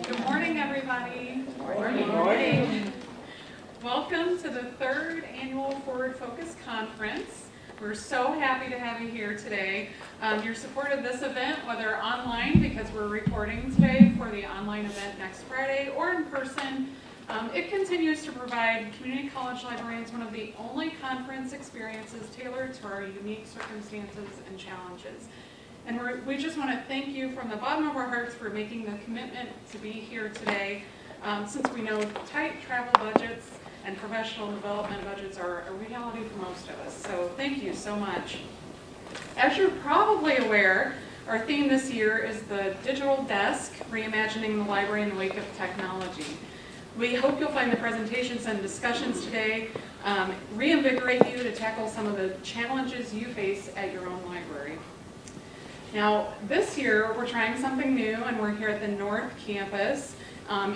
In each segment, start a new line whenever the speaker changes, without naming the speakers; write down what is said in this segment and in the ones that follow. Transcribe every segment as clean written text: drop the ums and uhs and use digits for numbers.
Good morning, everybody.
Good morning.
Welcome to the third annual Forward Focus Conference. We're so happy to have you here today. Your support of this event, whether online, because we're recording today for the online event next Friday, or in person, it continues to provide community college librarians one of the only conference experiences tailored to our unique circumstances and challenges. And we just want to thank you from the bottom of our hearts for making the commitment to be here today, since we know tight travel budgets and professional development budgets are a reality for most of us. So thank you so much. As you're probably aware, our theme this year is the Digital Desk, Reimagining the Library in the Wake of Technology. We hope you'll find the presentations and discussions today reinvigorate you to tackle some of the challenges you face at your own library. Now, this year we're trying something new, and we're here at the North Campus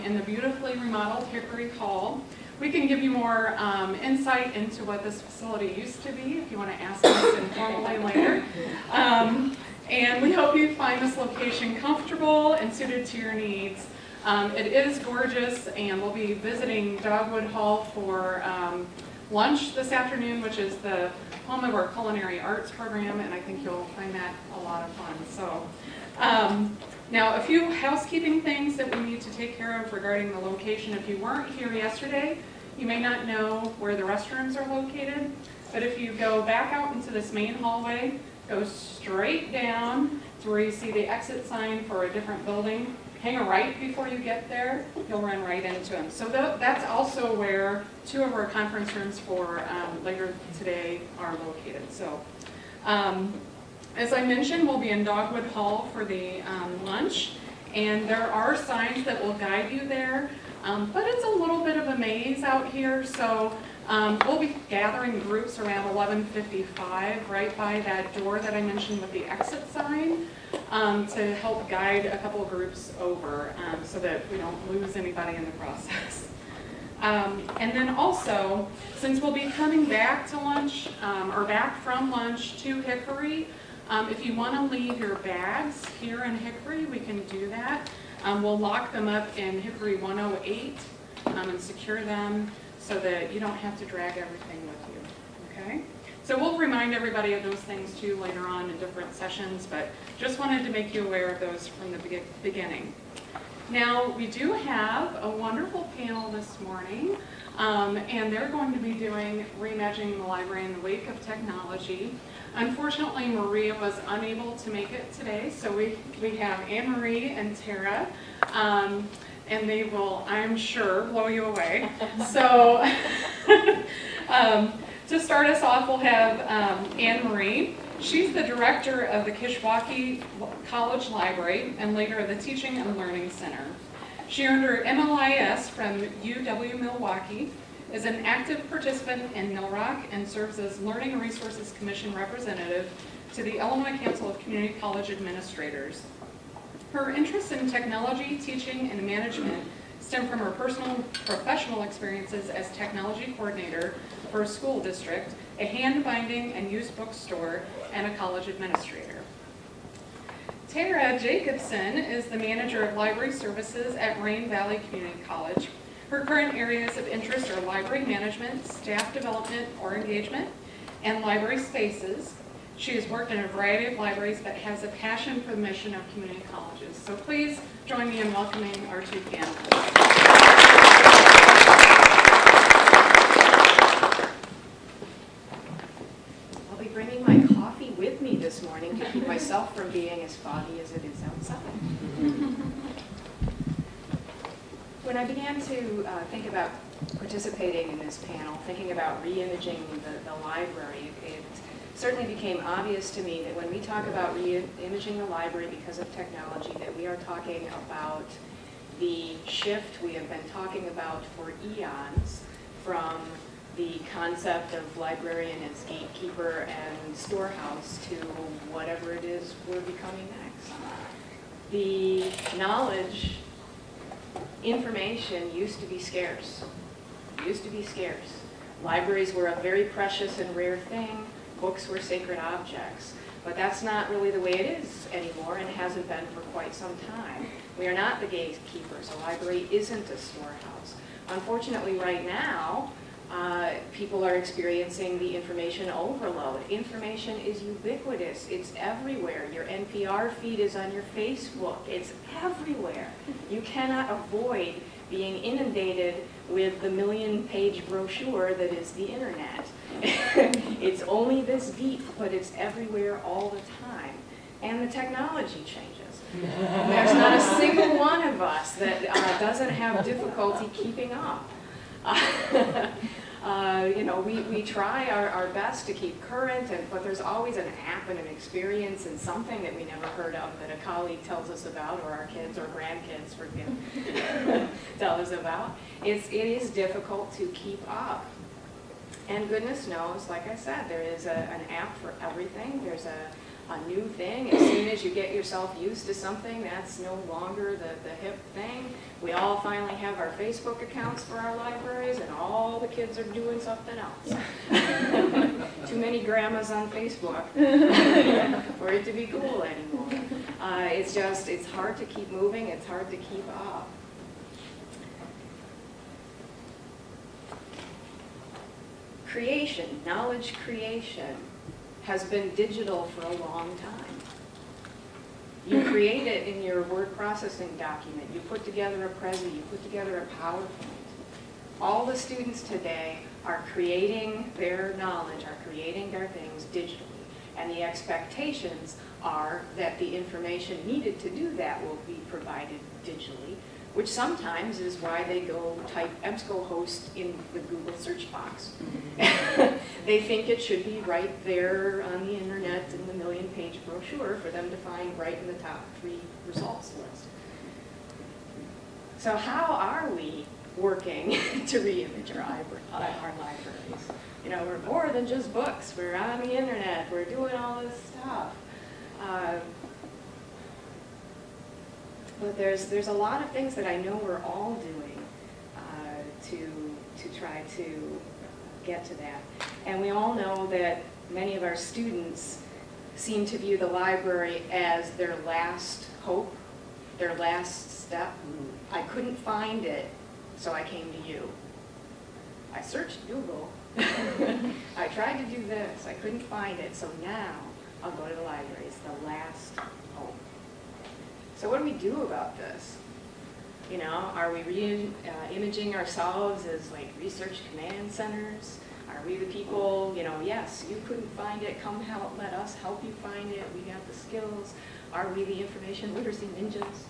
in the beautifully remodeled Hickory Hall. We can give you more insight into what this facility used to be if you want to ask us informally later. And we hope you find this location comfortable and suited to your needs. It is gorgeous, and we'll be visiting Dogwood Hall for lunch this afternoon, which is the home of our culinary arts program, and I think you'll find that a lot of fun. So, now a few housekeeping things that we need to take care of regarding the location. If you weren't here yesterday, you may not know where the restrooms are located, but if you go back out into this main hallway, go straight down to where you see the exit sign for a different building. Hang a right before you get there, you'll run right into them. So that's also where two of our conference rooms for later today are located. So as I mentioned, we'll be in Dogwood Hall for the lunch, and there are signs that will guide you there, but it's a little bit of a maze out here, so we'll be gathering groups around 11:55 right by that door that I mentioned with the exit sign, to help guide a couple of groups over so that we don't lose anybody in the process. And then also, since we'll be coming back to lunch, or back from lunch to Hickory, if you want to leave your bags here in Hickory, we can do that. We'll lock them up in Hickory 108 and secure them so that you don't have to drag everything with you, okay? So we'll remind everybody of those things too later on in different sessions, but just wanted to make you aware of those from the beginning. Now, we do have a wonderful panel this morning, and they're going to be doing Reimagining the Library in the Wake of Technology. Unfortunately, Maria was unable to make it today, so we have Anne-Marie and Terra, and they will, I'm sure, blow you away. So, to start us off, we'll have Anne-Marie. She's the director of the Kishwaukee College Library and later of the Teaching and Learning Center. She earned her MLIS from UW-Milwaukee, is an active participant in NILROC, and serves as Learning Resources Commission representative to the Illinois Council of Community College Administrators. Her interests in technology, teaching, and management stem from her personal professional experiences as technology coordinator for a school district, a hand binding and used bookstore, and a college administrator. Terra Jacobson is the manager of library services at Moraine Valley Community College. Her current areas of interest are library management, staff development or engagement, and library spaces. She has worked in a variety of libraries but has a passion for the mission of community colleges. So please join me in welcoming our two panelists.
I'll be bringing my coffee with me this morning to keep myself from being as foggy as it is outside. When I began to think about participating in this panel, thinking about re-imaging the library, it certainly became obvious to me that when we talk about re-imaging the library because of technology, that we are talking about the shift we have been talking about for eons from the concept of librarian as gatekeeper and storehouse to whatever it is we're becoming next. The knowledge, information used to be scarce. Libraries were a very precious and rare thing. Books were sacred objects. But that's not really the way it is anymore and hasn't been for quite some time. We are not the gatekeepers. A library isn't a storehouse. Unfortunately, right now, people are experiencing the information overload. Information is ubiquitous. It's everywhere. Your NPR feed is on your Facebook. It's everywhere. You cannot avoid being inundated with the million-page brochure that is the internet. It's only this deep, but it's everywhere all the time. And the technology changes. There's not a single one of us that doesn't have difficulty keeping up. We try our best to keep current, but there's always an app and an experience and something that we never heard of that a colleague tells us about, or our kids or grandkids tell us about. It is difficult to keep up. And goodness knows, like I said, there is an app for everything. There's a new thing. As soon as you get yourself used to something, that's no longer the hip thing. We all finally have our Facebook accounts for our libraries, and all the kids are doing something else. Too many grandmas on Facebook for it to be cool anymore. It's hard to keep moving. It's hard to keep up. Creation, knowledge creation, has been digital for a long time. You create it in your word processing document. You put together a Prezi, you put together a PowerPoint. All the students today are creating their knowledge, are creating their things digitally. And the expectations are that the information needed to do that will be provided digitally, which sometimes is why they go type EBSCOhost in the Google search box. They think it should be right there on the internet in the million-page brochure for them to find right in the top 3 results list. So how are we working to re-image our libraries? We're more than just books. We're on the internet. We're doing all this stuff. But there's a lot of things that I know we're all doing to try to get to that. And we all know that many of our students seem to view the library as their last hope, their last step. I couldn't find it, so I came to you. I searched Google. I tried to do this. I couldn't find it, so now I'll go to the library. It's the last hope. So what do we do about this? Are we imaging ourselves as like research command centers? Are we the people, yes, you couldn't find it, come help, let us help you find it, we got the skills. Are we the information literacy ninjas?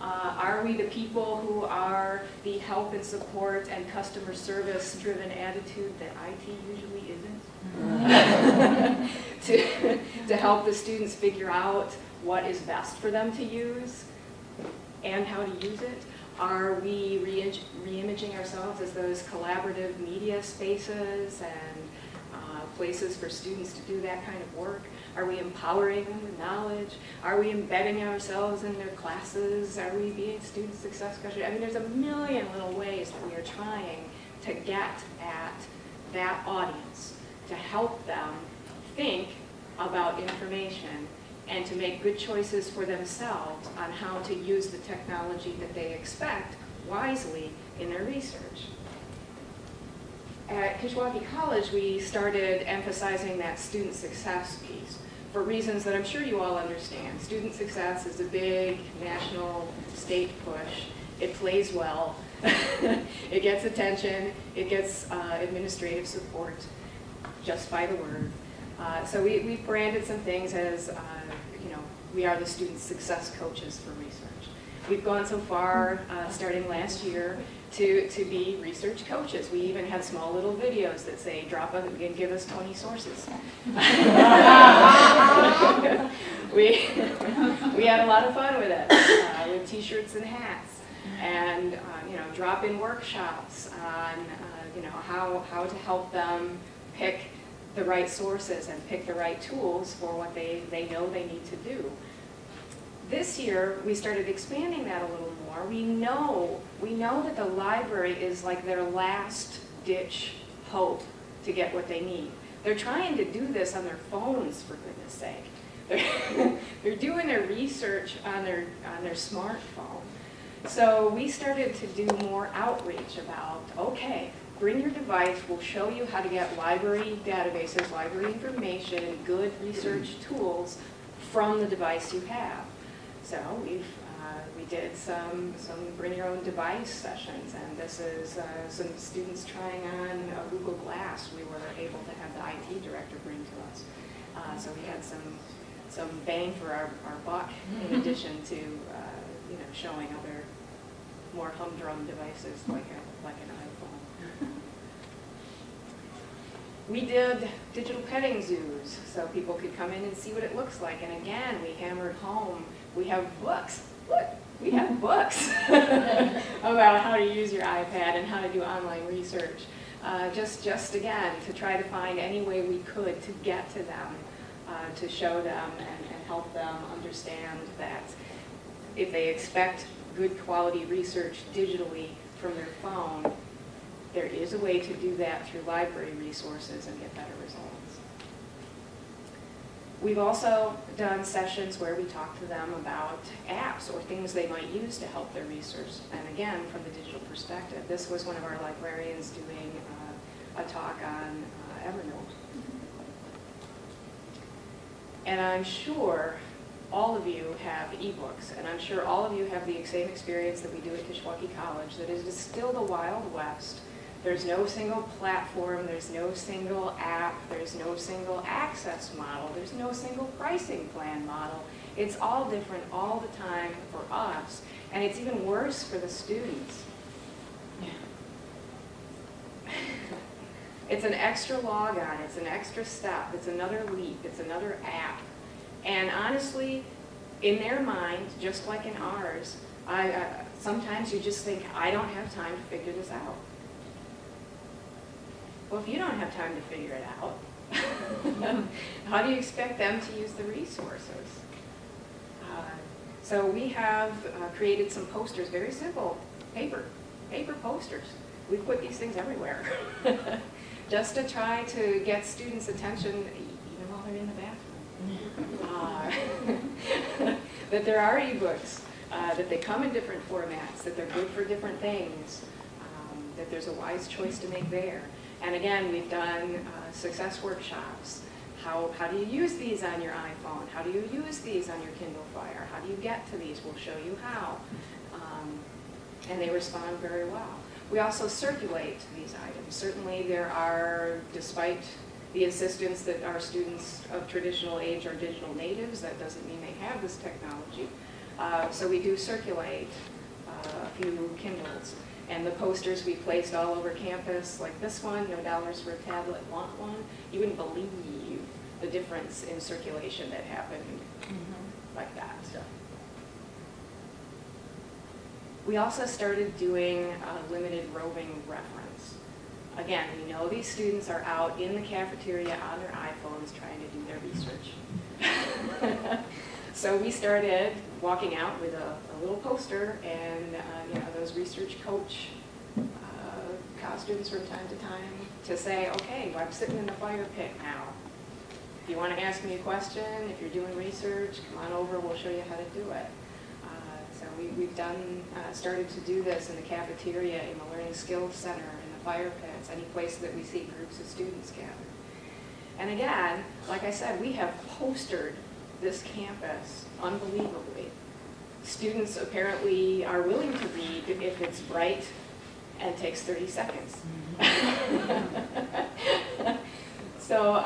Are we the people who are the help and support and customer service driven attitude that IT usually isn't? to help the students figure out what is best for them to use and how to use it? Are we re-imaging ourselves as those collaborative media spaces and places for students to do that kind of work? Are we empowering them with knowledge? Are we embedding ourselves in their classes? Are we being student success coaches? There's a million little ways that we are trying to get at that audience, to help them think about information and to make good choices for themselves on how to use the technology that they expect wisely in their research. At Kishwaukee College, we started emphasizing that student success piece for reasons that I'm sure you all understand. Student success is a big national state push. It plays well. It gets attention. It gets administrative support just by the word. So we've branded some things as, we are the student success coaches for research. We've gone so far, starting last year, to be research coaches. We even have small little videos that say, drop in and give us 20 sources. We had a lot of fun with it, with t-shirts and hats, and drop-in workshops on how to help them pick the right sources and pick the right tools for what they know they need to do. This year, we started expanding that a little more. We know that the library is like their last ditch hope to get what they need. They're trying to do this on their phones, for goodness sake. They're doing their research on their smartphone. So we started to do more outreach about, okay, bring your device, we'll show you how to get library databases, library information, and good research tools from the device you have. So we did some bring your own device sessions, and this is some students trying on a Google Glass we were able to have the IT director bring to us. So we had some bang for our buck in addition to showing other more humdrum devices like an iPhone. We did digital petting zoos so people could come in and see what it looks like. And again, we hammered home, we have books. Look, we have books about how to use your iPad and how to do online research. Just again, to try to find any way we could to get to them, to show them and help them understand that if they expect good quality research digitally from their phone, there is a way to do that through library resources and get better results. We've also done sessions where we talk to them about apps or things they might use to help their research. And again, from the digital perspective, this was one of our librarians doing a talk on Evernote. And I'm sure all of you have ebooks, and I'm sure all of you have the same experience that we do at Kishwaukee College, that it is still the Wild West. There's no single platform, there's no single app, there's no single access model, there's no single pricing plan model. It's all different all the time for us, and it's even worse for the students. It's an extra log on, it's an extra step, it's another leap, it's another app. And honestly, in their mind, just like in ours, sometimes you just think, I don't have time to figure this out. Well, if you don't have time to figure it out, how do you expect them to use the resources? So we have created some posters, very simple, paper posters. We put these things everywhere, just to try to get students' attention, even while they're in the bathroom. That there are ebooks, that they come in different formats, that they're good for different things, that there's a wise choice to make there. And again, we've done success workshops. How do you use these on your iPhone? How do you use these on your Kindle Fire? How do you get to these? We'll show you how. And they respond very well. We also circulate these items. Certainly there are, despite the insistence that our students of traditional age are digital natives, that doesn't mean they have this technology. So we do circulate a few Kindles. And the posters we placed all over campus, like this one, no dollars for a tablet, want one. You wouldn't believe the difference in circulation that happened like that. So. We also started doing limited roving reference. Again, we know these students are out in the cafeteria on their iPhones trying to do their research. So we started walking out with a little poster and those research coach costumes from time to time to say, okay, I'm sitting in the fire pit now. If you want to ask me a question, if you're doing research, come on over, we'll show you how to do it. So we've started to do this in the cafeteria, in the Learning Skills Center, in the fire pits, any place that we see groups of students gather. And again, like I said, we have postered this campus unbelievably. Students apparently are willing to read if it's bright and takes 30 seconds. So,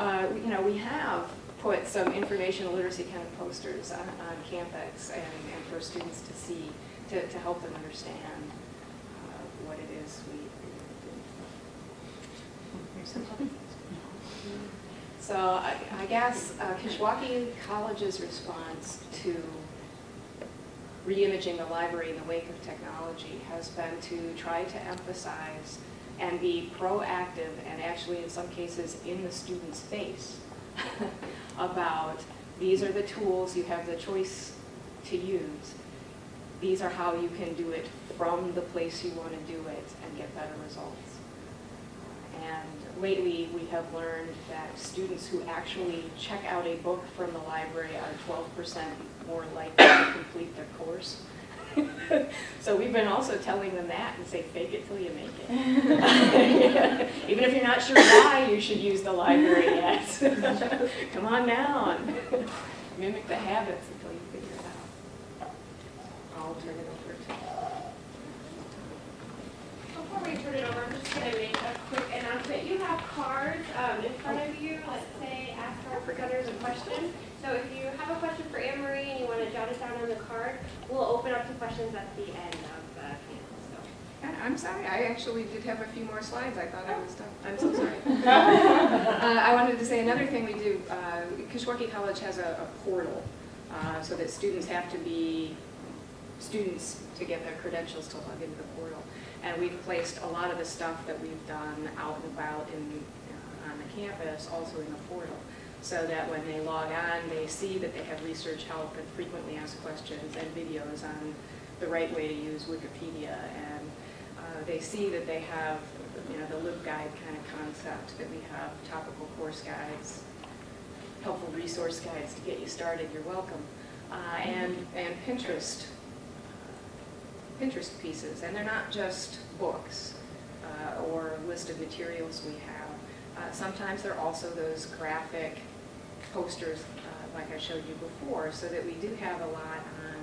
we have put some informational literacy kind of posters on campus and for students to see, to help them understand what it is we do. So I guess Kishwaukee College's response to reimaging the library in the wake of technology has been to try to emphasize and be proactive and actually in some cases in the student's face about these are the tools you have the choice to use. These are how you can do it from the place you want to do it and get better results. And lately, we have learned that students who actually check out a book from the library are 12% more likely to complete their course. So we've been also telling them that and say, fake it till you make it. Even if you're not sure why you should use the library yet. Come on down. Mimic the habits until you figure it out. I'll turn it over to
Before we turn it over, I'm just going to make a quick announcement. You have cards in front of you that say ask our presenters a question. So if you have a question for Anne Marie and you want to jot it down on the card, we'll open up to questions at the end of the panel.
I'm sorry, I actually did have a few more slides. I thought I was done. I'm so sorry. I wanted to say another thing we do. Kishwaukee College has a portal so that students have to be students to get their credentials to log into the portal. And we've placed a lot of the stuff that we've done out and about on the campus also in the portal, so that when they log on, they see that they have research help and frequently asked questions and videos on the right way to use Wikipedia, and they see that they have, the LibGuide kind of concept, that we have topical course guides, helpful resource guides to get you started. You're welcome, and Pinterest pieces, and they're not just books or a list of materials we have. Sometimes they're also those graphic posters like I showed you before, so that we do have a lot on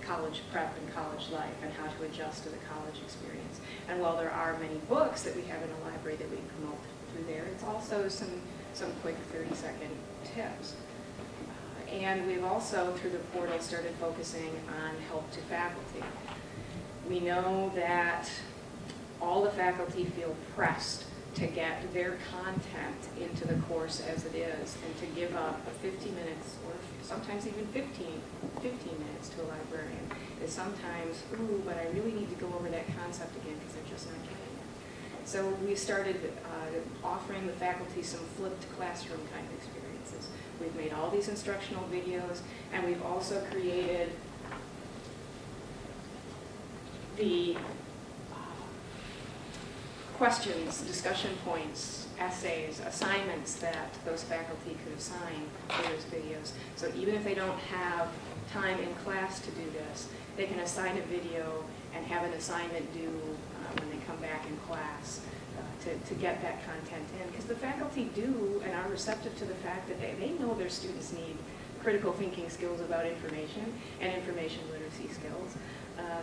college prep and college life and how to adjust to the college experience. And while there are many books that we have in the library that we promote through there, it's also some quick 30-second tips. And we've also, through the portal, started focusing on help to faculty. We know that all the faculty feel pressed to get their content into the course as it is, and to give up 50 minutes or sometimes even 15 minutes to a librarian is sometimes, ooh, but I really need to go over that concept again because they're just not getting it. So we started offering the faculty some flipped classroom kind of experiences. We've made all these instructional videos, and we've also created the questions, discussion points, essays, assignments that those faculty could assign for those videos. So even if they don't have time in class to do this, they can assign a video and have an assignment due when they come back in class to get that content in. Because the faculty do and are receptive to the fact that they know their students need critical thinking skills about information and information literacy skills.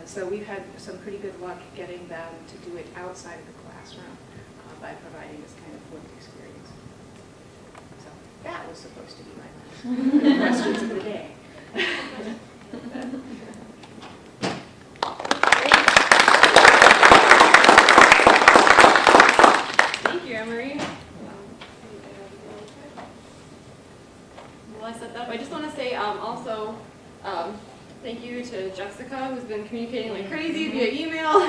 So we've had some pretty good luck getting them to do it outside of the classroom by providing this kind of flipped experience. So that was supposed to be my last questions of the day.
Thank you, Anne Marie. Well, I set that up. I just want to say also thank you to Jessica, who's been communicating like crazy via email,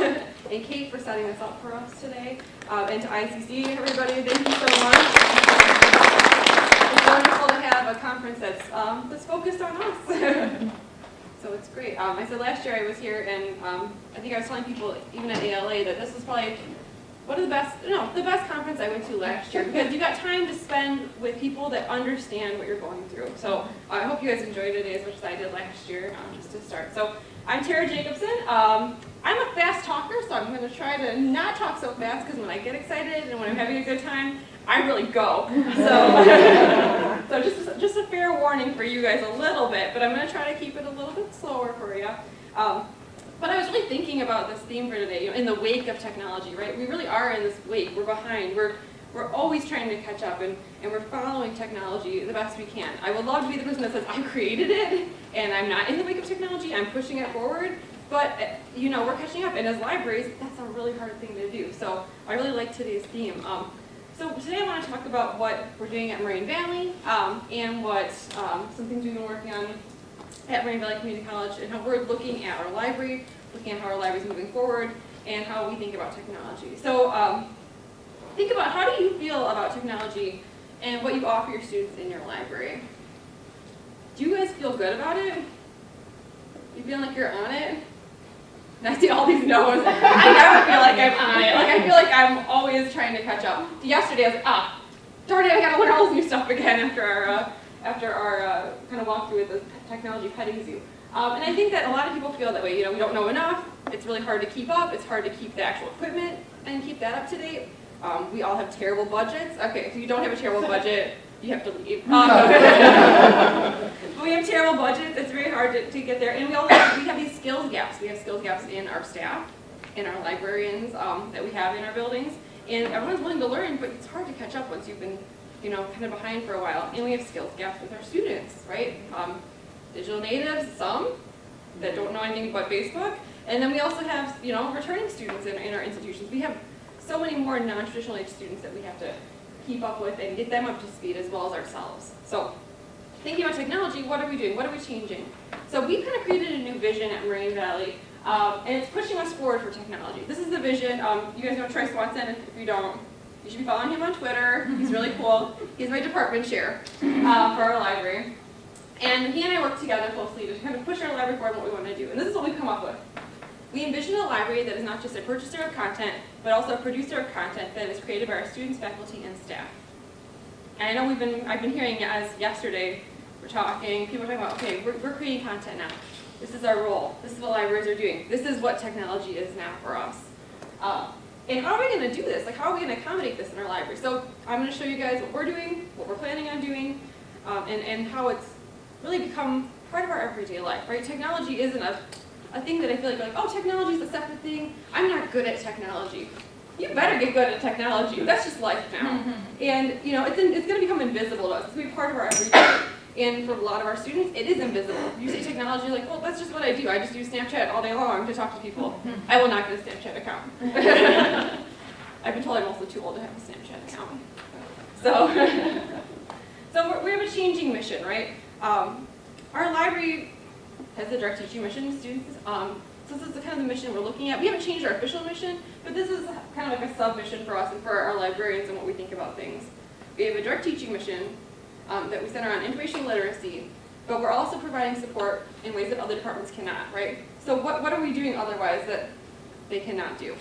and Kate for setting this up for us today, and to ICC, everybody, thank you so much. It's wonderful to have a conference that's focused on us. So it's great. I said last year I was here, and I think I was telling people, even at ALA, that this was probably the best conference I went to last year, because you got time to spend with people that understand what you're going through. So I hope you guys enjoyed it as much as I did last year, just to start. So I'm Terra Jacobson. I'm a fast talker, so I'm going to try to not talk so fast, because when I get excited and when I'm having a good time, I really go. So just a fair warning for you guys a little bit, but I'm going to try to keep it a little bit slower for you. But I was really thinking about this theme for today, in the wake of technology, right? We really are in this wake. We're behind. We're always trying to catch up, and we're following technology the best we can. I would love to be the person that says, I created it, and I'm not in the wake of technology. I'm pushing it forward. But, we're catching up, and as libraries, that's a really hard thing to do. So I really like today's theme. So today I want to talk about what we're doing at Moraine Valley, and what some things we've been working on at Moraine Valley Community College, and how we're looking at our library, looking at how our library is moving forward, and how we think about technology. So think about, how do you feel about technology and what you offer your students in your library? Do you guys feel good about it? You feel like you're on it? and I see all these no's. I never feel like I'm on it. Like I feel like I'm always trying to catch up. Yesterday I was like, darn it, I gotta learn all this new stuff again after our kind of walkthrough with the technology petting zoo. And I think that a lot of people feel that way. We don't know enough. It's really hard to keep up. It's hard to keep the actual equipment and keep that up to date. We all have terrible budgets. Okay, if you don't have a terrible budget, you have to leave. But we have terrible budgets. It's very hard to get there. And we have these skills gaps. We have skills gaps in our staff, in our librarians that we have in our buildings. And everyone's willing to learn, but it's hard to catch up once you've been, kind of behind for a while. And we have skills gaps with our students, right? Digital natives, some that don't know anything but Facebook. And then we also have, returning students in our institutions. We have so many more non-traditional age students that we have to keep up with and get them up to speed as well as ourselves. So thinking about technology, what are we doing? What are we changing? So we kind of created a new vision at Moraine Valley, and it's pushing us forward for technology. This is the vision. You guys know Troy Swanson. If you don't, you should be following him on Twitter. He's really cool. He's my department chair for our library. And he and I work together closely to kind of push our library forward and what we want to do. And this is what we've come up with. We envision a library that is not just a purchaser of content, but also a producer of content that is created by our students, faculty, and staff. And I know I've been hearing as yesterday, we're talking, people are talking about, okay, we're creating content now. This is our role. This is what libraries are doing. This is what technology is now for us. And how are we going to do this? Like, how are we going to accommodate this in our library? So I'm going to show you guys what we're doing, what we're planning on doing, and how it's really become part of our everyday life, right? Technology isn't a thing that I feel like, oh, technology is a separate thing. I'm not good at technology. You better get good at technology. That's just life now. And it's going to become invisible to us. It's going to be part of our everyday. And for a lot of our students, it is invisible. You say technology, like, well, that's just what I do. I just use Snapchat all day long to talk to people. I will not get a Snapchat account. I've been told I'm also too old to have a Snapchat account. So we have a changing mission, right? Our library has a direct teaching mission to students. So this is kind of the mission we're looking at. We haven't changed our official mission, but this is kind of like a sub-mission for us and for our librarians and what we think about things. We have a direct teaching mission that we center on information literacy, but we're also providing support in ways that other departments cannot, right? So what are we doing otherwise that they cannot do?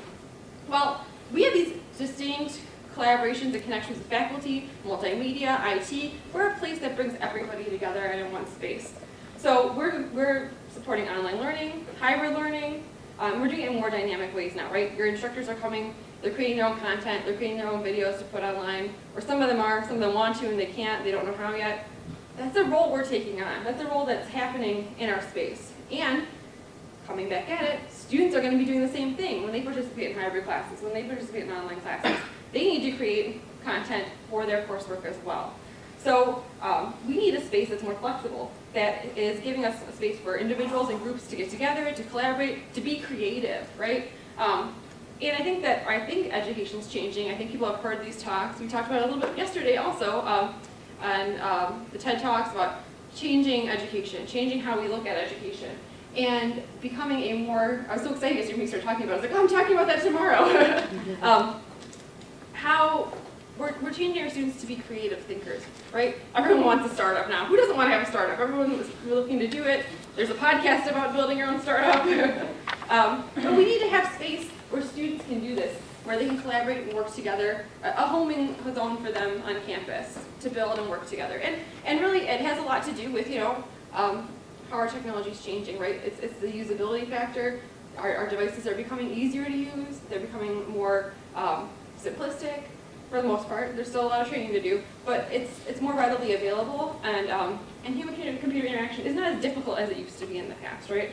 Well, we have these distinct collaborations and connections with faculty, multimedia, IT. We're a place that brings everybody together in one space. So we're supporting online learning, hybrid learning. We're doing it in more dynamic ways now, right? Your instructors are coming, they're creating their own content, they're creating their own videos to put online, or some of them want to and they can't, they don't know how yet. That's a role we're taking on. That's a role that's happening in our space. And coming back at it, students are going to be doing the same thing when they participate in hybrid classes, when they participate in online classes. They need to create content for their coursework as well. So we need a space that's more flexible, that is giving us a space for individuals and groups to get together, to collaborate, to be creative, right? And I think education's changing. I think people have heard these talks. We talked about it a little bit yesterday also on the TED Talks about changing education, changing how we look at education, and becoming a more, I was so excited yesterday when we started talking about it. I was like, oh, I'm talking about that tomorrow. How we're changing our students to be creative thinkers, right? Everyone wants a startup now. Who doesn't want to have a startup? Everyone is looking to do it. There's a podcast about building your own startup. But we need to have space where students can do this, where they can collaborate and work together, a home in its own for them on campus to build and work together. And really, it has a lot to do with, how our technology is changing, right? It's the usability factor. Our devices are becoming easier to use. They're becoming more simplistic for the most part. There's still a lot of training to do, but it's more readily available, and human-computer interaction is not as difficult as it used to be in the past, right?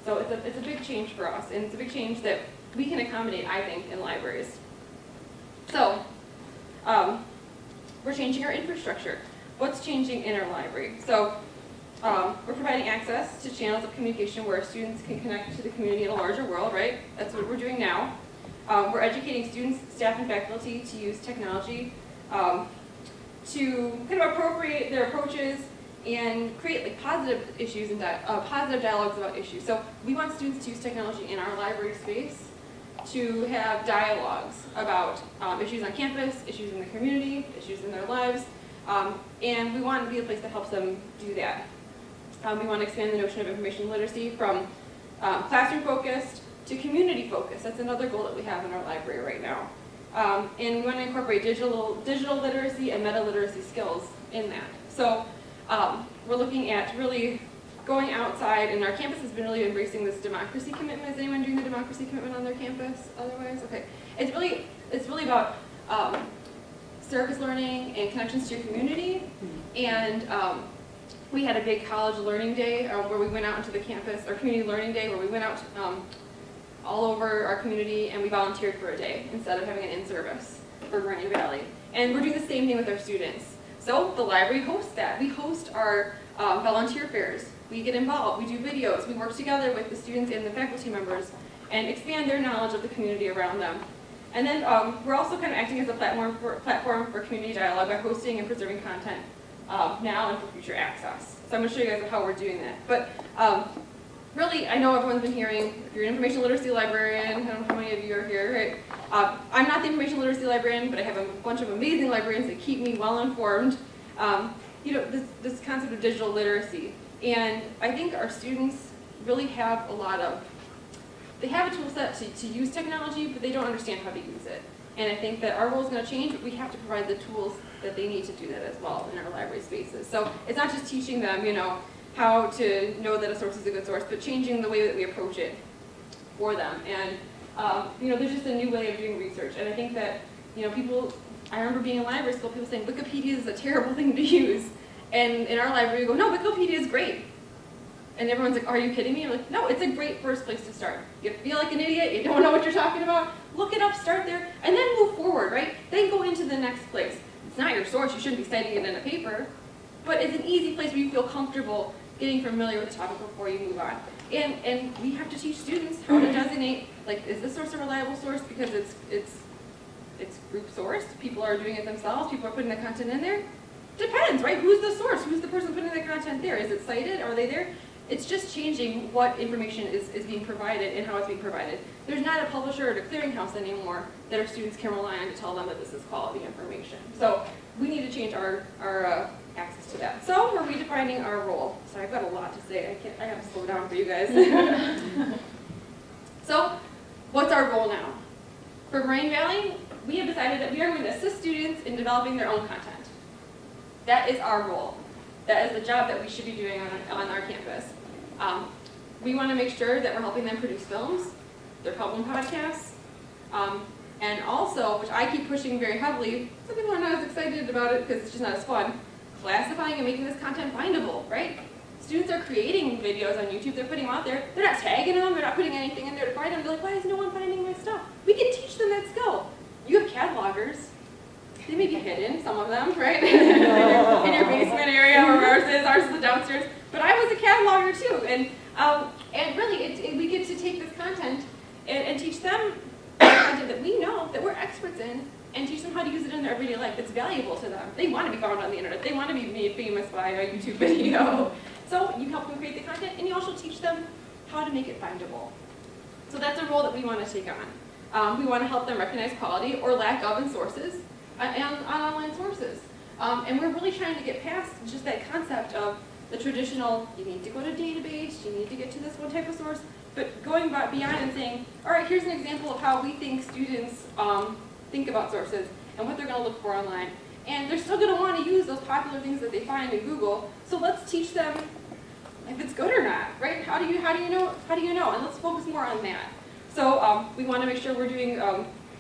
So it's a big change for us, and it's a big change that we can accommodate, I think, in libraries. So we're changing our infrastructure. What's changing in our library? So we're providing access to channels of communication where students can connect to the community in a larger world, right? That's what we're doing now. We're educating students, staff, and faculty to use technology to kind of appropriate their approaches and create positive issues and positive dialogues about issues. So we want students to use technology in our library space to have dialogues about issues on campus, issues in the community, issues in their lives, and we want to be a place that helps them do that. We want to expand the notion of information literacy from classroom-focused to community focus. That's another goal that we have in our library right now. And we want to incorporate digital literacy and meta literacy skills in that. So we're looking at really going outside, and our campus has been really embracing this democracy commitment. Is anyone doing the democracy commitment on their campus otherwise? Okay. It's really about service learning and connections to your community. And we had a big college learning day where we went out into the campus, or community learning day, where we went out all over our community and we volunteered for a day instead of having an in-service for Moraine Valley. And we're doing the same thing with our students. So the library hosts that. We host our volunteer fairs. We get involved, we do videos, we work together with the students and the faculty members and expand their knowledge of the community around them. And then we're also kind of acting as a platform for community dialogue by hosting and preserving content now and for future access. So I'm going to show you guys how we're doing that. But really, I know everyone's been hearing, if you're an information literacy librarian, I don't know how many of you are here, right? I'm not the information literacy librarian, but I have a bunch of amazing librarians that keep me well informed. This concept of digital literacy. And I think our students really have they have a tool set to use technology, but they don't understand how to use it. And I think that our role is going to change, but we have to provide the tools that they need to do that as well in our library spaces. So it's not just teaching them, how to know that a source is a good source, but changing the way that we approach it for them. And, there's just a new way of doing research. And I think that, I remember being in library school, people saying Wikipedia is a terrible thing to use. And in our library, we go, no, Wikipedia is great. And everyone's like, are you kidding me? I'm like, no, it's a great first place to start. You feel like an idiot, you don't know what you're talking about, look it up, start there, and then move forward, right? Then go into the next place. It's not your source, you shouldn't be citing it in a paper, but it's an easy place where you feel comfortable getting familiar with the topic before you move on. And we have to teach students how to designate, like, is this source a reliable source because it's group sourced, people are doing it themselves, people are putting the content in there? Depends, right? Who's the source? Who's the person putting the content there? Is it cited? Are they there? It's just changing what information is being provided and how it's being provided. There's not a publisher or a clearinghouse anymore that our students can rely on to tell them that this is quality information. So we need to change our access to that. So we're redefining our role. So I've got a lot to say. I have to slow down for you guys. So what's our goal now? For Moraine Valley, we have decided that we are going to assist students in developing their own content. That is our role. That is the job that we should be doing on our campus. We want to make sure that we're helping them produce films, their problem podcasts, and also, which I keep pushing very heavily, some people are not as excited about it because it's just not as fun, classifying and making this content findable, right? Students are creating videos on YouTube, they're putting them out there, they're not tagging them, they're not putting anything in there to find them, they're like, why is no one finding my stuff? We can teach them that skill. You have catalogers. They may be hidden, some of them, right? in your basement area where ours is the downstairs. But I was a cataloger too, and really, we get to take this content and teach them the content that we know that we're experts in, and teach them how to use it in their everyday life. It's valuable to them. They want to be found on the internet. They want to be made famous by a YouTube video. So you help them create the content, and you also teach them how to make it findable. So that's a role that we want to take on. We want to help them recognize quality or lack of in sources. On online sources. And we're really trying to get past just that concept of the traditional, you need to go to a database, you need to get to this one type of source, but going beyond and saying, all right, here's an example of how we think students think about sources and what they're going to look for online. And they're still going to want to use those popular things that they find in Google, so let's teach them if it's good or not, right? How do you know? And let's focus more on that. So we want to make sure we're doing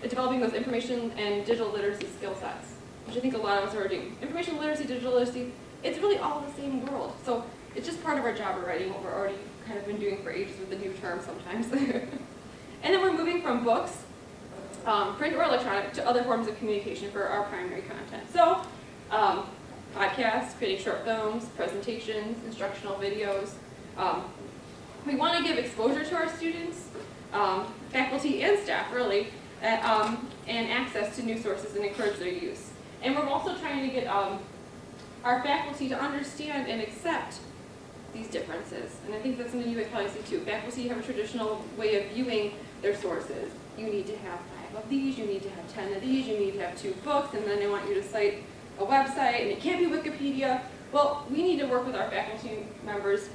developing those information and digital literacy skill sets, which I think a lot of us are doing. Information literacy, digital literacy, it's really all the same world. So it's just part of our job already, what we're already kind of been doing for ages with the new term sometimes. And then we're moving from books, print or electronic, to other forms of communication for our primary content. So podcasts, creating short films, presentations, instructional videos. We want to give exposure to our students, faculty and staff really, and access to new sources and encourage their use. And we're also trying to get our faculty to understand and accept these differences. And I think that's something you would probably see too. Faculty have a traditional way of viewing their sources. You need to have 5 of these, you need to have 10 of these, you need to have 2 books, and then they want you to cite a website, and it can't be Wikipedia. Well, we need to work with our faculty members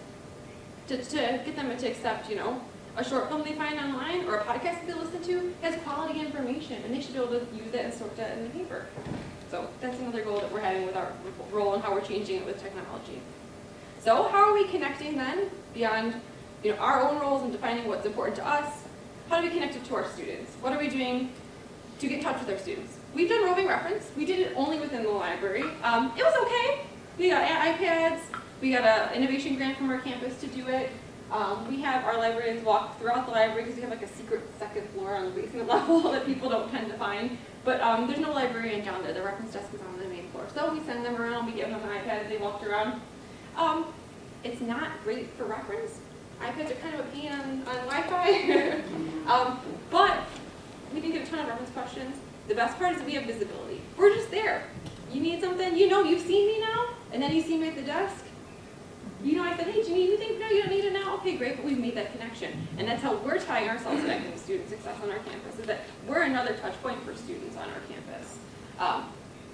to get them to accept, a short film they find online or a podcast they listen to has quality information, and they should be able to use that and sort that in the paper. So that's another goal that we're having with our role and how we're changing it with technology. So how are we connecting then beyond our own roles and defining what's important to us? How do we connect it to our students? What are we doing to get in touch with our students? We've done roving reference. We did it only within the library. It was okay. We got iPads. We got an innovation grant from our campus to do it. We have our librarians walk throughout the library because we have like a secret second floor on the basement level that people don't tend to find. But there's no librarian down there. The reference desk is on the main floor. So we send them around. We give them an iPad as they walk around. It's not great for reference. iPads are kind of a pain on Wi-Fi. But we didn't get a ton of reference questions. The best part is we have visibility. We're just there. You need something, you've seen me now, and then you see me at the desk. I said, hey, do you need anything? No, you don't need it now? Okay, great, but we've made that connection. And that's how we're tying ourselves back into student success on our campus, is that we're another touch point for students on our campus.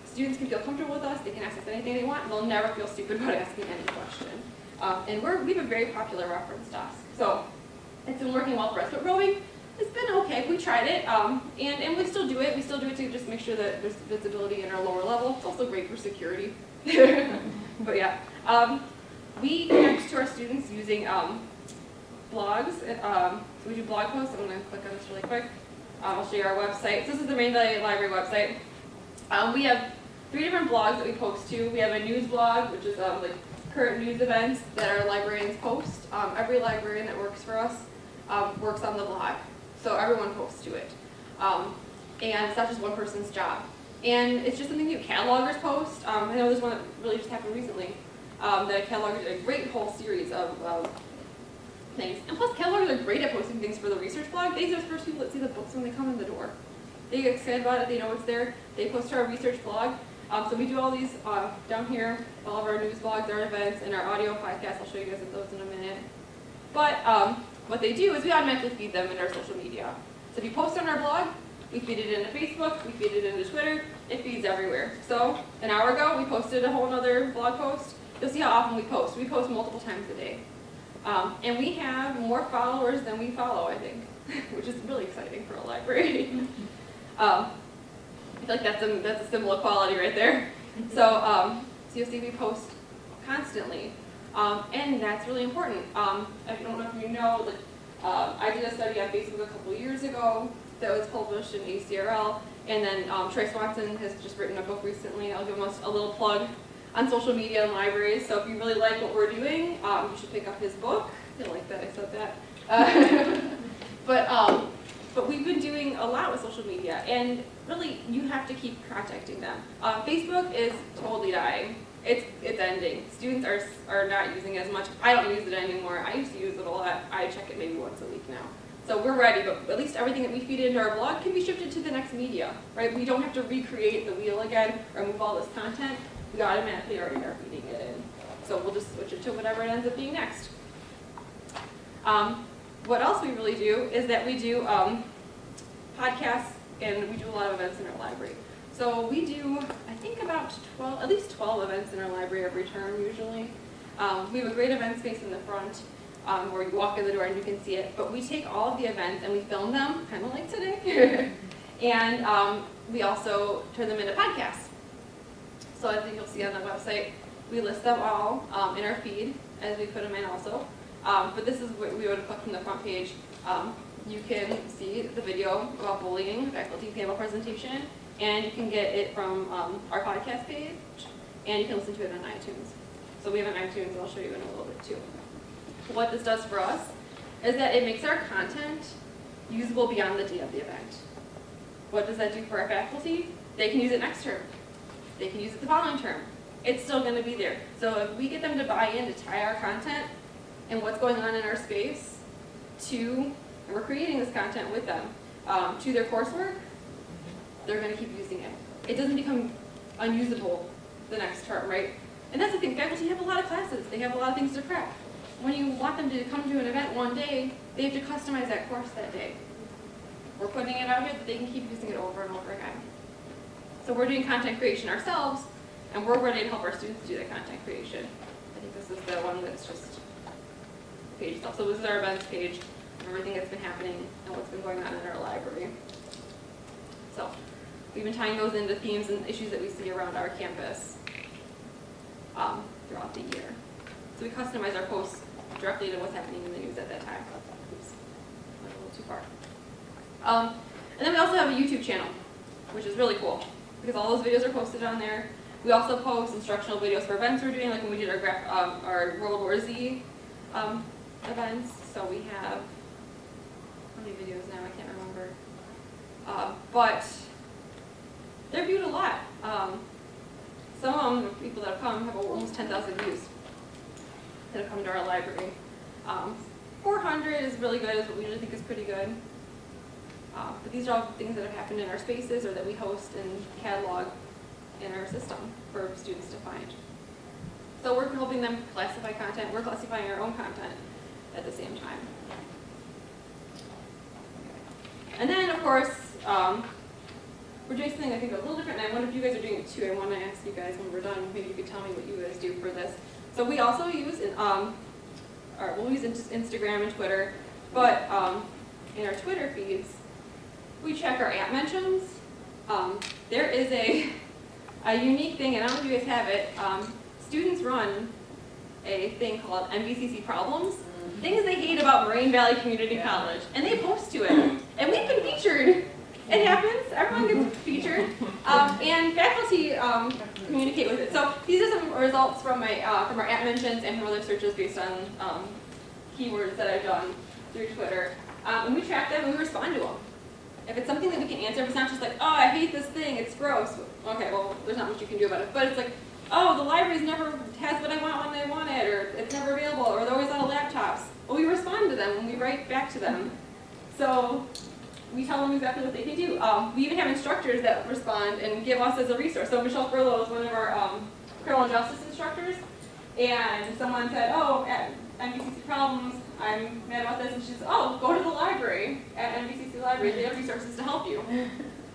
Students can feel comfortable with us, they can ask us anything they want, and they'll never feel stupid about asking any question. And we have a very popular reference desk, so it's been working well for us. But rowing, it's been okay. We tried it, and we still do it. We still do it to just make sure that there's visibility in our lower level. It's also great for security. But yeah, we connect to our students using blogs. So we do blog posts. I'm going to click on this really quick. I'll show you our website. So this is the Moraine Valley Library website. We have 3 different blogs that we post to. We have a news blog, which is like current news events that our librarians post. Every librarian that works for us works on the blog. So everyone posts to it. And it's not just one person's job. And it's just something new. Catalogers post. I know there's one that really just happened recently. That catalogers did a great whole series of things. And plus, catalogers are great at posting things for the research blog. These are the first people that see the books when they come in the door. They get excited about it. They know it's there. They post to our research blog. So we do all these down here, all of our news blogs, our events, and our audio podcasts. I'll show you guys those in a minute. But what they do is we automatically feed them in our social media. So if you post on our blog, we feed it into Facebook, we feed it into Twitter, it feeds everywhere. So an hour ago, we posted a whole other blog post. You'll see how often we post. We post multiple times a day. And we have more followers than we follow, I think, which is really exciting for a library. I feel like that's a symbol of quality right there. So you'll see we post constantly. And that's really important. I don't know if you know, that I did a study on Facebook a couple years ago that was published in ACRL, and then Trey Swanson has just written a book recently. I'll give him a little plug on social media and libraries, so if you really like what we're doing, you should pick up his book. You'll like that, I said that. But we've been doing a lot with social media, and really, you have to keep contacting them. Facebook is totally dying. It's ending. Students are not using it as much. I don't use it anymore. I used to use it a lot. I check it maybe once a week now. So we're ready, but at least everything that we feed into our blog can be shifted to the next media, right? We don't have to recreate the wheel again or move all this content. We automatically already are feeding it in. So we'll just switch it to whatever it ends up being next. What else we really do is that we do podcasts, and we do a lot of events in our library. So we do, I think, about at least 12 events in our library every term usually. We have a great event space in the front where you walk in the door and you can see it. But we take all of the events and we film them, kind of like today. And we also turn them into podcasts. So I think you'll see on the website, we list them all in our feed as we put them in also. But this is what we would have clicked from the front page. You can see the video about bullying, faculty panel presentation, and you can get it from our podcast page, and you can listen to it on iTunes. So we have an iTunes, and I'll show you in a little bit too. What this does for us is that it makes our content usable beyond the day of the event. What does that do for our faculty? They can use it next term. They can use it the following term. It's still going to be there. So if we get them to buy in to tie our content and what's going on in our space to, and we're creating this content with them, to their coursework, they're going to keep using it. It doesn't become unusable the next term, right? And that's the thing, faculty have a lot of classes. They have a lot of things to prep. When you want them to come to an event one day, they have to customize that course that day. We're putting it out here that they can keep using it over and over again. So we're doing content creation ourselves, and we're ready to help our students do that content creation. I think this is the one that's just page stuff. So this is our events page. everything that's been happening and what's been going on in our library. So we've been tying those into themes and issues that we see around our campus throughout the year. So we customize our posts directly to what's happening in the news at that time. Oops, went a little too far. And then we also have a YouTube channel, which is really cool because all those videos are posted on there. We also post instructional videos for events we're doing, like when we did our World War Z events. So we have, how many videos now? I can't remember. But they're viewed a lot. Some of them, the people that have come, have almost 10,000 views that have come to our library. 400 is really good, is what we usually think is pretty good. But these are all things that have happened in our spaces or that we host and catalog in our system for students to find. So we're helping them classify content. We're classifying our own content at the same time. And then, of course, we're doing something I think a little different, and I wonder if you guys are doing it too. I want to ask you guys when we're done, maybe you could tell me what you guys do for this. So we also use, we'll use Instagram and Twitter, but in our Twitter feeds, we check our app mentions. There is a unique thing, and I don't know if you guys have it. Students run a thing called MVCC Problems, things they hate about Moraine Valley Community College, and they post to it. And we've been featured. It happens. Everyone gets featured. And faculty communicate with it. So these are some results from our app mentions and from other searches based on keywords that I've done through Twitter. And we track them and we respond to them. If it's something that we can answer, if it's not just like, oh, I hate this thing, it's gross. Okay, well, there's not much you can do about it. But it's like, oh, the library's never has what I want when I want it, or it's never available, or they're always out of laptops. Well, we respond to them and we write back to them. So we tell them exactly what they can do. We even have instructors that respond and give us as a resource. So Michelle Furlow is one of our criminal justice instructors, and someone said, oh, at MVCC Problems, I'm mad about this, and she says, oh, go to the library at MVCC Library. They have resources to help you.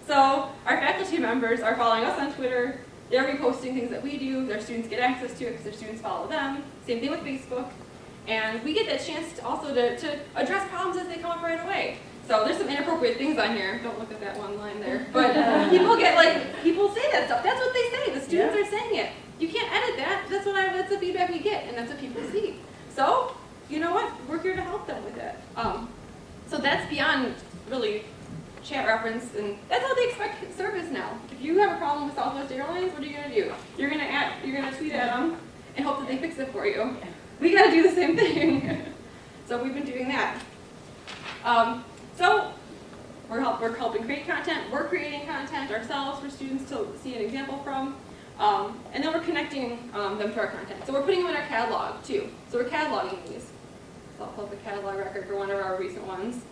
So our faculty members are following us on Twitter. They're reposting things that we do. Their students get access to it because their students follow them. Same thing with Facebook. And we get that chance to also to address problems as they come up right away. So there's some inappropriate things on here. Don't look at that one line there. But people say that stuff. That's what they say. The students are saying it. You can't edit that. That's the feedback we get, and that's what people see. So, you know what? We're here to help them with it. So that's beyond really chat reference, and that's how they expect service now. If you have a problem with Southwest Airlines, what are you going to do? You're going to tweet at them and hope that they fix it for you. We got to do the same thing. So we've been doing that. So we're helping create content. We're creating content ourselves for students to see an example from. And then we're connecting them to our content. So we're putting them in our catalog too. So we're cataloging these. So I'll pull up a catalog record for one of our recent ones.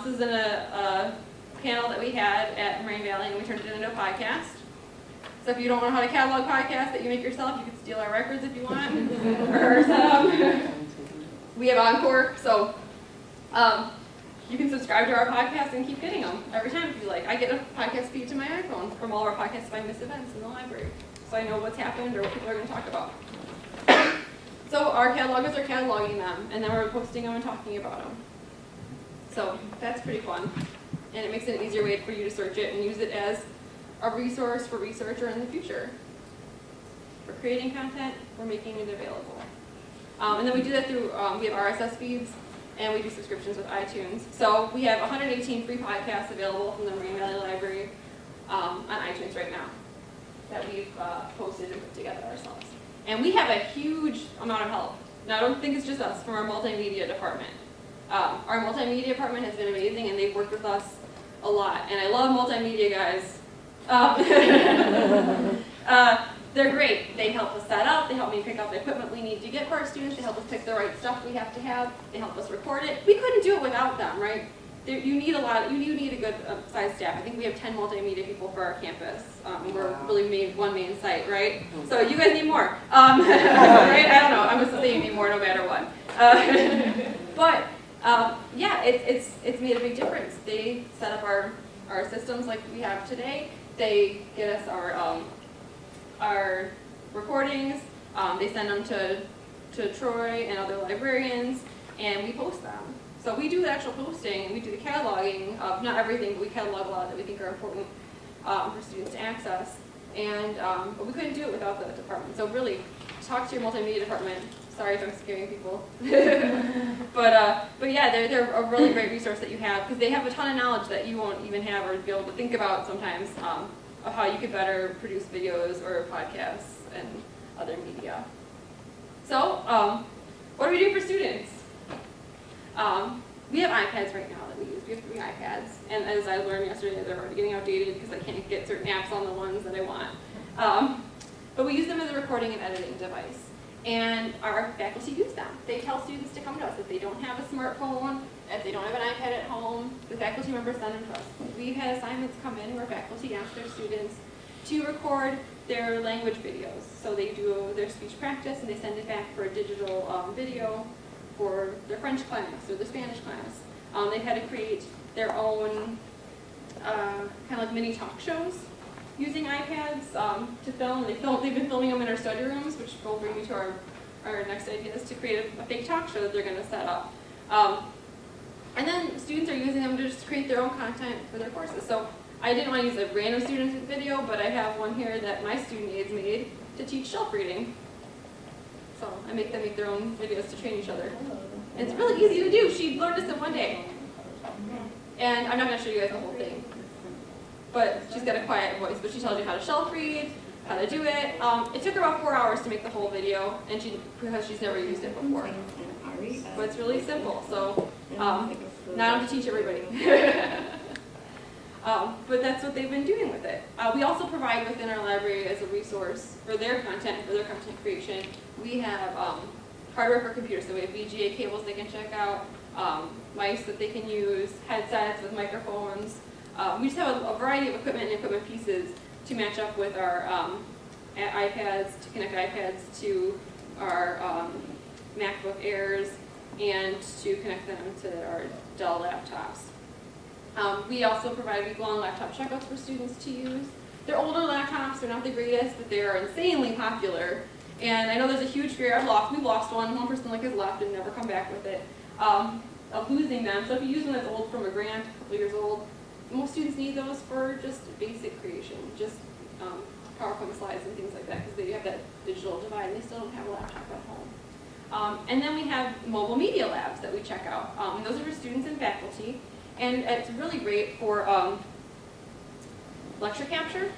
This is in a panel that we had at Moraine Valley, and we turned it into a podcast. So if you don't know how to catalog podcasts that you make yourself, you can steal our records if you want. Or we have Encore, so you can subscribe to our podcast and keep getting them every time if you like. I get a podcast feed to my iPhone from all of our podcasts if I miss events in the library, so I know what's happened or what people are going to talk about. So our catalogers are cataloging them, and then we're posting them and talking about them. So that's pretty fun, and it makes it an easier way for you to search it and use it as a resource for research or in the future. We're creating content, we're making it available. And then we do that through, we have RSS feeds, and we do subscriptions with iTunes. So we have 118 free podcasts available from the Moraine Valley Library on iTunes right now that we've posted and put together ourselves. And we have a huge amount of help. Now I don't think it's just us, from our multimedia department. Our multimedia department has been amazing, and they've worked with us a lot. And I love multimedia guys. They're great. They help us set up. They help me pick up the equipment we need to get for our students. They help us pick the right stuff we have to have. They help us record it. We couldn't do it without them, right? You need a good sized staff. I think we have 10 multimedia people for our campus. We're really one main site, right? So you guys need more, right? I don't know. I'm just saying you need more no matter what. But yeah, it's made a big difference. They set up our systems like we have today. They get us our recordings. They send them to Troy and other librarians, and we post them. So we do the actual posting, and we do the cataloging of not everything, but we catalog a lot that we think are important for students to access. And but we couldn't do it without the department. So really, talk to your multimedia department. Sorry if I'm scaring people. but yeah, they're a really great resource that you have, because they have a ton of knowledge that you won't even have or be able to think about sometimes of how you could better produce videos or podcasts and other media. So what do we do for students? We have iPads right now that we use. We have 3 iPads, and as I learned yesterday, they're already getting outdated because I can't get certain apps on the ones that I want. But we use them as a recording and editing device. And our faculty use them. They tell students to come to us if they don't have a smartphone, if they don't have an iPad at home, the faculty members send them to us. We've had assignments come in where faculty ask their students to record their language videos. So they do their speech practice and they send it back for a digital video for their French class or their Spanish class. They've had to create their own kind of like mini talk shows using iPads to film. They've been filming them in our study rooms, which will bring me to our next idea, is to create a fake talk show that they're going to set up. And then students are using them to just create their own content for their courses. So I didn't want to use a random student's video, but I have one here that my student aides made to teach shelf reading. So I make them make their own videos to train each other. And it's really easy to do. She learned this in one day. And I'm not going to show you guys the whole thing. But she's got a quiet voice, but she tells you how to shelf read, how to do it. It took her about 4 hours to make the whole video, and because she's never used it before. But it's really simple, so now I don't have to teach everybody. But that's what they've been doing with it. We also provide within our library as a resource for their content creation. We have hardware for computers, so we have VGA cables they can check out, mice that they can use, headsets with microphones. We just have a variety of equipment and equipment pieces to match up with our iPads, to connect iPads to our MacBook Airs, and to connect them to our Dell laptops. We also provide week-long laptop checkouts for students to use. They're older laptops, they're not the greatest, but they are insanely popular. And I know there's a huge fear. We've lost one. One person has left and never come back with it, of losing them. So if you use one that's old from a grant, a couple years old, most students need those for just basic creation, just PowerPoint slides and things like that, because they have that digital divide and they still don't have a laptop at home. And then we have mobile media labs that we check out. And those are for students and faculty. And it's really great for lecture capture.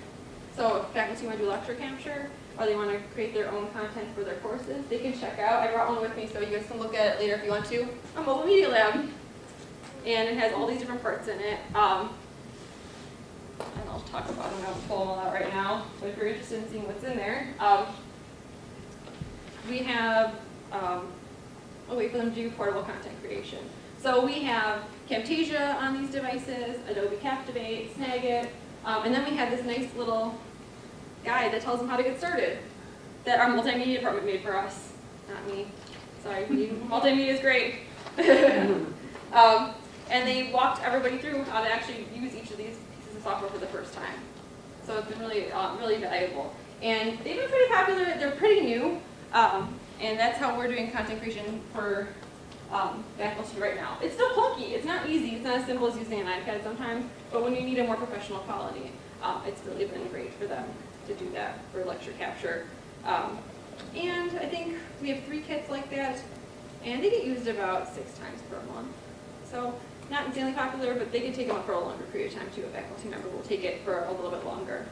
So if faculty want to do lecture capture, or they want to create their own content for their courses, they can check out. I brought one with me so you guys can look at it later if you want to. A mobile media lab. And it has all these different parts in it. And I'll talk about them. I'm going to pull them all out right now. But if you're interested in seeing what's in there, we have, I'll wait for them to do portable content creation. So we have Camtasia on these devices, Adobe Captivate, Snagit, and then we have this nice little guide that tells them how to get started that our multimedia department made for us. Not me. Sorry, multimedia is great. And they walked everybody through how to actually use each of these pieces of software for the first time. So it's been really, really valuable. And they've been pretty popular. They're pretty new. And that's how we're doing content creation for faculty right now. It's still clunky. It's not easy. It's not as simple as using an iPad sometimes. But when you need a more professional quality, it's really been great for them to do that for lecture capture. And I think we have 3 kits like that. And they get used about 6 times per month. So not insanely popular, but they can take them up for a longer period of time too. A faculty member will take it for a little bit longer.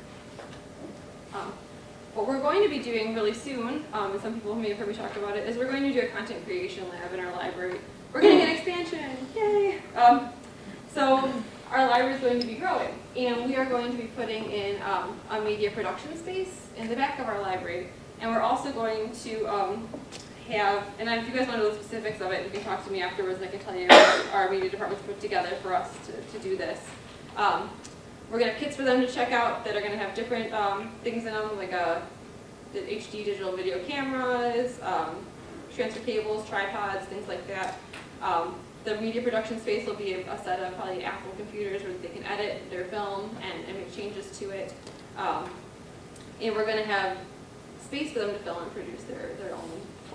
What we're going to be doing really soon, and some people may have heard me talk about it, is we're going to do a content creation lab in our library. We're going to get expansion, yay! So our library is going to be growing, and we are going to be putting in a media production space in the back of our library. And we're also going to have, and if you guys want to know the specifics of it, you can talk to me afterwards and I can tell you what our media department's put together for us to do this. We're going to have kits for them to check out that are going to have different things in them, like the HD digital video cameras, transfer cables, tripods, things like that. The media production space will be a set of probably Apple computers where they can edit their film and make changes to it. And we're going to have space for them to film and produce their own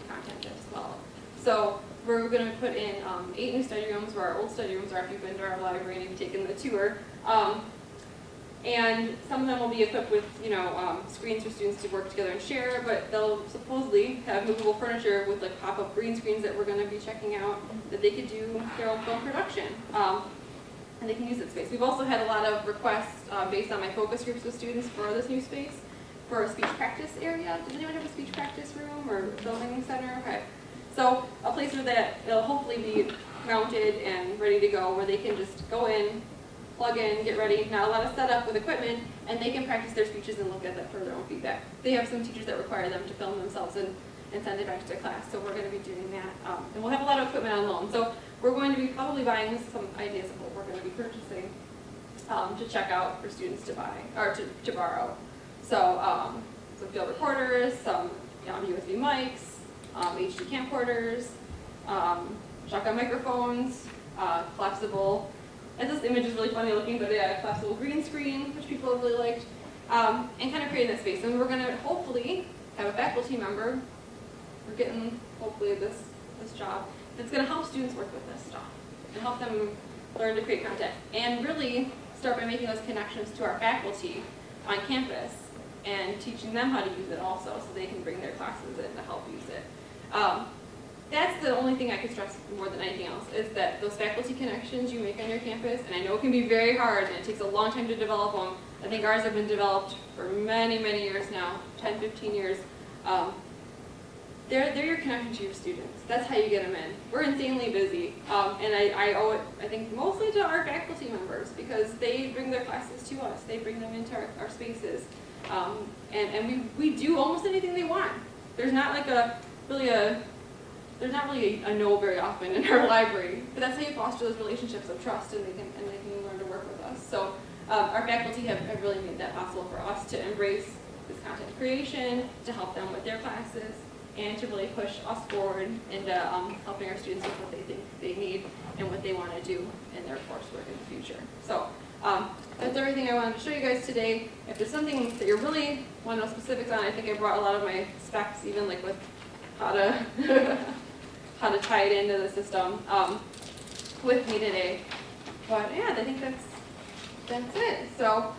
content as well. So we're going to put in 8 new study rooms where our old study rooms are if you've been to our library and you've taken the tour. And some of them will be equipped with, screens for students to work together and share, but they'll supposedly have movable furniture with like pop-up green screens that we're going to be checking out that they could do their own film production. And they can use that space. We've also had a lot of requests based on my focus groups with students for this new space for a speech practice area. Does anyone have a speech practice room or filming center? Okay. So a place where that it'll hopefully be mounted and ready to go, where they can just go in, plug in, get ready, not a lot of setup with equipment, and they can practice their speeches and look at that for their own feedback. They have some teachers that require them to film themselves and send it back to class, so we're going to be doing that. And we'll have a lot of equipment on loan. So we're going to be probably buying some ideas of what we're going to be purchasing to check out for students to buy, or to borrow. So some field recorders, some USB mics, HD camcorders, shotgun microphones, collapsible. And this image is really funny looking, but yeah, a collapsible green screen, which people have really liked, and kind of creating that space. And we're going to hopefully have a faculty member. We're getting hopefully this job that's going to help students work with this stuff and help them learn to create content, and really start by making those connections to our faculty on campus and teaching them how to use it also, so they can bring their classes in to help use it. That's the only thing I could stress more than anything else, is that those faculty connections you make on your campus, and I know it can be very hard and it takes a long time to develop them. I think ours have been developed for many, many years now, 10, 15 years. They're your connection to your students. That's how you get them in. We're insanely busy, and I owe it, I think, mostly to our faculty members, because they bring their classes to us. They bring them into our spaces, and we do almost anything they want. There's not like there's not really a no very often in our library, but that's how you foster those relationships of trust, and they can learn to work with us. So our faculty have really made that possible for us to embrace this content creation, to help them with their classes, and to really push us forward into helping our students with what they think they need and what they want to do in their coursework in the future. So that's everything I wanted to show you guys today. If there's something that you really want to know specifics on, I think I brought a lot of my specs, even like with how to how to tie it into the system with me today. But yeah, I think that's it. So